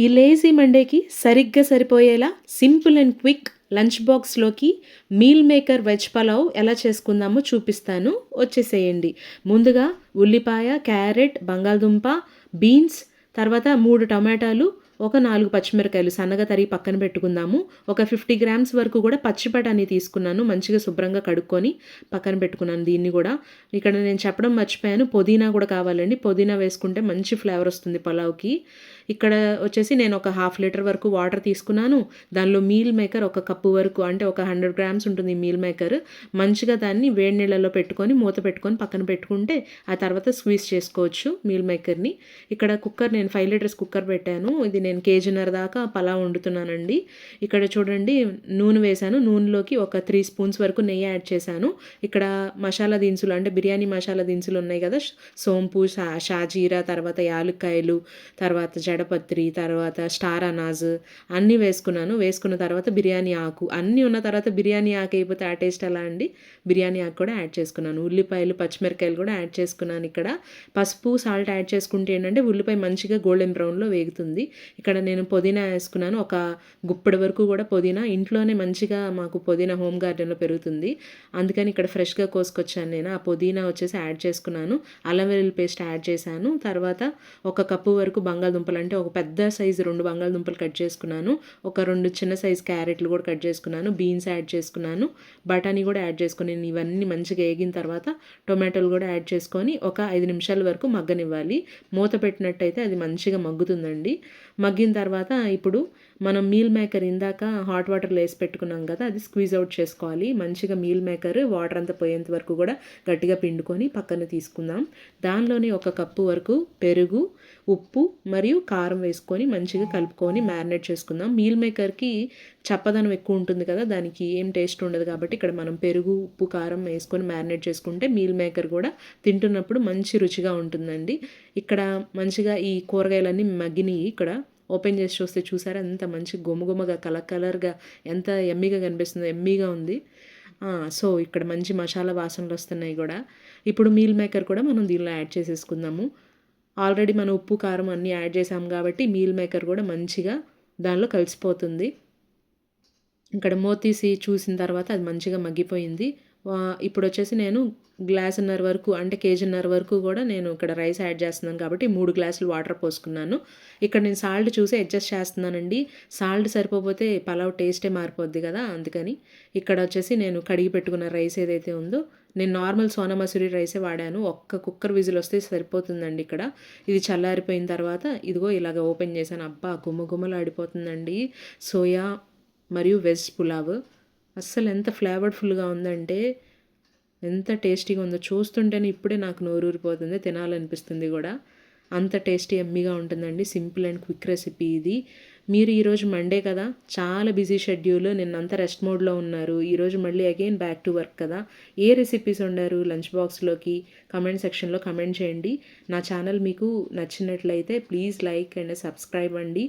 ఈ లేజీ మండేకి సరిగ్గా సరిపోయేలా సింపుల్ అండ్ క్విక్ లంచ్ బాక్స్లోకి మీల్ మేకర్ వెజ్ పలావ్ ఎలా చేసుకుందామో చూపిస్తాను, వచ్చేసేయండి. ముందుగా ఉల్లిపాయ, క్యారెట్, బంగాళదుంప, బీన్స్, తర్వాత 3 టమాటాలు, ఒక 4 పచ్చిమిరకాయలు సన్నగా తరిగి పక్కన పెట్టుకుందాము. ఒక 50 గ్రామ్స్ వరకు కూడా పచ్చి బఠానీ తీసుకున్నాను, మంచిగా శుభ్రంగా కడుక్కొని పక్కన పెట్టుకున్నాను. దీన్ని కూడా ఇక్కడ నేను చెప్పడం మర్చిపోయాను, పుదీనా కూడా కావాలండి. పుదీనా వేసుకుంటే మంచి ఫ్లేవర్ వస్తుంది పలావ్కి. ఇక్కడ వచ్చేసి నేను ఒక 1/2 లీటర్ వరకు వాటర్ తీసుకున్నాను. దానిలో మీల్ మేకర్ ఒక కప్పు వరకు, అంటే ఒక 100 గ్రామ్స్ ఉంటుంది మీల్ మేకర్. మంచిగా దాన్ని వేడి నీళ్ళలో పెట్టుకొని మూత పెట్టుకొని పక్కన పెట్టుకుంటే ఆ తర్వాత స్క్వీజ్ చేసుకోవచ్చు మీల్ మేకర్ని. ఇక్కడ కుక్కర్, నేను 5 లీటర్స్ కుక్కర్ పెట్టాను. ఇది నేను కేజీన్నర దాకా పలావ్ వండుతున్నానండి. ఇక్కడ చూడండి, నూనె వేశాను. నూనెలోకి ఒక 3 స్పూన్స్ వరకు నెయ్యి యాడ్ చేశాను. ఇక్కడ మసాలా దినుసులు, అంటే బిర్యానీ మసాలా దినుసులు ఉన్నాయి కదా, సోంపు, షాజీరా, తర్వాత యాలుక్కాయలు, తర్వాత జడపత్రి, తర్వాత స్టార్ అనాజ్ అన్నీ వేసుకున్నాను. వేసుకున్న తర్వాత బిర్యానీ ఆకు అన్నీ ఉన్న తర్వాత బిర్యానీ ఆకు అయిపోతే ఆ టేస్ట్ ఎలా అండి, బిర్యానీ ఆకు కూడా యాడ్ చేసుకున్నాను. ఉల్లిపాయలు, పచ్చిమిరకాయలు కూడా యాడ్ చేసుకున్నాను. ఇక్కడ పసుపు, సాల్ట్ యాడ్ చేసుకుంటే ఏంటంటే ఉల్లిపాయ మంచిగా గోల్డెన్ బ్రౌన్లో వేగుతుంది. ఇక్కడ నేను పుదీనా వేసుకున్నాను, ఒక గుప్పెడు వరకు కూడా పుదీనా. ఇంట్లోనే మంచిగా మాకు పుదీనా హోమ్ గార్డెన్లో పెరుగుతుంది, అందుకని ఇక్కడ ఫ్రెష్గా కోసుకొచ్చాను నేను. ఆ పుదీనా వచ్చేసి యాడ్ చేసుకున్నాను. అల్లం వెల్లుల్లి పేస్ట్ యాడ్ చేశాను. తర్వాత ఒక కప్పు వరకు బంగాళదుంపలు, అంటే ఒక పెద్ద సైజు 2 బంగాళదుంపలు కట్ చేసుకున్నాను. ఒక 2 చిన్న సైజు క్యారెట్లు కూడా కట్ చేసుకున్నాను. బీన్స్ యాడ్ చేసుకున్నాను. బఠానీ కూడా యాడ్ చేసుకుని ఇవన్నీ మంచిగా వేగిన తర్వాత టొమాటోలు కూడా యాడ్ చేసుకొని ఒక 5 నిమిషాల వరకు మగ్గనివ్వాలి. మూత పెట్టినట్టయితే అది మంచిగా మగ్గుతుందండి. మగ్గిన తర్వాత ఇప్పుడు మనం మీల్ మేకర్ ఇందాక హాట్ వాటర్లో వేసి పెట్టుకున్నాం కదా, అది స్క్వీజ్ అవుట్ చేసుకోవాలి. మంచిగా మీల్ మేకర్ వాటర్ అంతా పోయేంత వరకు కూడా గట్టిగా పిండుకొని పక్కన తీసుకుందాం. దానిలోనే ఒక కప్పు వరకు పెరుగు, ఉప్పు మరియు కారం వేసుకొని మంచిగా కలుపుకొని మ్యారినేట్ చేసుకుందాం. మీల్ మేకర్కి చప్పదనం ఎక్కువ ఉంటుంది కదా, దానికి ఏం టేస్ట్ ఉండదు కాబట్టి ఇక్కడ మనం పెరుగు, ఉప్పు, కారం వేసుకొని మ్యారినేట్ చేసుకుంటే మీల్ మేకర్ కూడా తింటున్నప్పుడు మంచి రుచిగా ఉంటుందండి. ఇక్కడ మంచిగా ఈ కూరగాయలన్నీ మగ్గినాయి. ఇక్కడ ఓపెన్ చేసి చూస్తే చూసారా ఎంత మంచి గుమగుమగా కలర్గా ఎంత ఎమ్మీగా కనిపిస్తుందో, ఎమ్మీగా ఉంది. సో ఇక్కడ మంచి మసాలా వాసనలు వస్తున్నాయి కూడా. ఇప్పుడు మీల్ మేకర్ కూడా మనం దీనిలో యాడ్ చేసేసుకుందాము. ఆల్రెడీ మనం ఉప్పు, కారం అన్నీ యాడ్ చేసాం కాబట్టి మీల్ మేకర్ కూడా మంచిగా దానిలో కలిసిపోతుంది. ఇక్కడ మూత తీసి చూసిన తర్వాత అది మంచిగా మగ్గిపోయింది. ఇప్పుడు వచ్చేసి నేను గ్లాసున్నర వరకు, అంటే కేజీన్నర వరకు కూడా నేను ఇక్కడ రైస్ యాడ్ చేస్తున్నాను కాబట్టి 3 గ్లాసులు వాటర్ పోసుకున్నాను. ఇక్కడ నేను సాల్ట్ చూసి అడ్జస్ట్ చేస్తున్నానండి. సాల్ట్ సరిపోతే పలావ్ టేస్టే మారిపోద్ది కదా, అందుకని ఇక్కడ వచ్చేసి నేను కడిగి పెట్టుకున్న రైస్ ఏదైతే ఉందో, నేను నార్మల్ సోనా మసూరి రైసే వాడాను. ఒక్క కుక్కర్ విజిల్ వస్తే సరిపోతుందండి. ఇక్కడ ఇది చల్లారిపోయిన తర్వాత ఇదిగో ఇలాగ ఓపెన్ చేశాను. అబ్బా గుమ్మగుమ్మలాడిపోతుందండి సోయా మరియు వెజ్ పులావ్. అస్సలు ఎంత ఫ్లేవర్ఫుల్గా ఉందంటే, ఎంత టేస్టీగా ఉందో చూస్తుంటేనే ఇప్పుడే నాకు నోరూరిపోతుంది, తినాలనిపిస్తుంది కూడా. అంత టేస్టీ ఎమ్మీగా ఉంటుందండి. సింపుల్ అండ్ క్విక్ రెసిపీ ఇది. మీరు ఈరోజు మండే కదా, చాలా బిజీ షెడ్యూల్, నిన్నంతా రెస్ట్ మోడ్లో ఉన్నారు. ఈరోజు మళ్ళీ అగైన్ బ్యాక్ టు వర్క్ కదా. ఏ రెసిపీస్ వండారు లంచ్ బాక్స్లోకి కమెంట్ సెక్షన్లో కమెంట్ చేయండి. నా ఛానల్ మీకు నచ్చినట్లయితే ప్లీజ్ లైక్ అండ్ సబ్స్క్రైబ్ అండి.